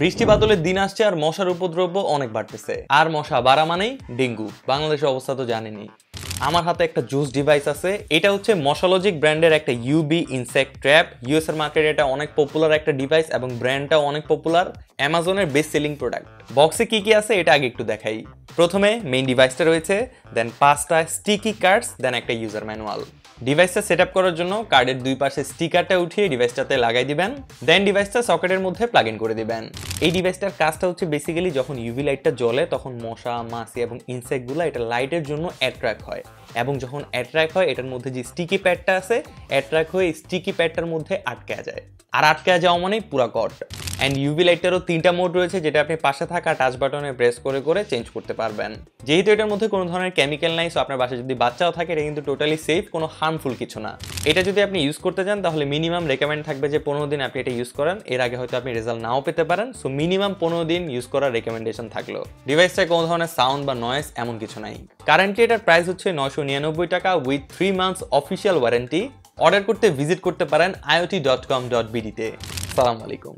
বৃষ্টি বাদলের দিন আসছে আর মশার উপদ্রব অনেক বাড়তেছে। আর মশা বাড়া মানেই ডেঙ্গু। বাংলাদেশের অবস্থা তো জানেনই। আমার হাতে একটা জুস ডিভাইস আছে। এটা হচ্ছে মশালজিক ব্র্যান্ডের একটা ইউবি ইনসেক্ট ট্র্যাপ। ইউএস এর মার্কেটে এটা অনেক পপুলার একটা ডিভাইস এবং ব্র্যান্ডটাও অনেক পপুলার। অ্যামাজনের বেস্ট সেলিং প্রোডাক্ট। বক্সে কি কি আছে এটা আগে একটু দেখাই। প্রথমে মেইন ডিভাইসটা রয়েছে, দেন 5টা স্টিকি কার্ডস, দেন একটা ইউজার ম্যানুয়াল। ডিভাইসটা সেট আপ করার জন্য কার্ডের দুই পাশে স্টিকারটা উঠিয়ে ডিভাইসটাতে লাগাই দিবেন, দেন ডিভাইসটা সকেটের মধ্যে প্লাগ ইন করে দিবেন। এই ডিভাইসটার কাজটা হচ্ছে বেসিক্যালি যখন ইউভি লাইটটা জ্বলে তখন মশা, মাছি এবং ইনসেক্টগুলো এটা লাইটের জন্য অ্যাট্রাক্ট হয়, এবং যখন অ্যাট্রাক্ট হয় এটার মধ্যে যে স্টিকি প্যাডটা আছে অ্যাট্রাক্ট হয়ে স্টিকি প্যাডটার মধ্যে আটকে যায়। আর আটকে যাওয়া মানেই পুরা কট। অ্যান্ড ইউভি লাইটটারও 3টা মোড রয়েছে, যেটা আপনি পাশে থাকা টাচ বাটনে প্রেস করে করে চেঞ্জ করতে পারবেন। যেহেতু এটার মধ্যে কোনো ধরনের কেমিক্যাল নাই, সো আপনার বাসায় যদি বাচ্চাও থাকে এটা কিন্তু টোটালি সেফ, কোনো হার্মফুল কিছু না। এটা যদি আপনি ইউজ করতে চান তাহলে মিনিমাম রেকমেন্ড থাকবে যে 15 দিন আপনি এটা ইউজ করেন। এর আগে হয়তো আপনি রেজাল্ট নাও পেতে পারেন, সো মিনিমাম 15 দিন ইউজ করার রেকমেন্ডেশন থাকলো। ডিভাইসটায় কোনো ধরনের সাউন্ড বা নয়েজ এমন কিছু নাই। কারেন্টলি এটার প্রাইস হচ্ছে 999 টাকা with 3 months official warranty. Order করতে ভিজিট করতে পারেন iot.com.bd তে। আসসালামু আলাইকুম।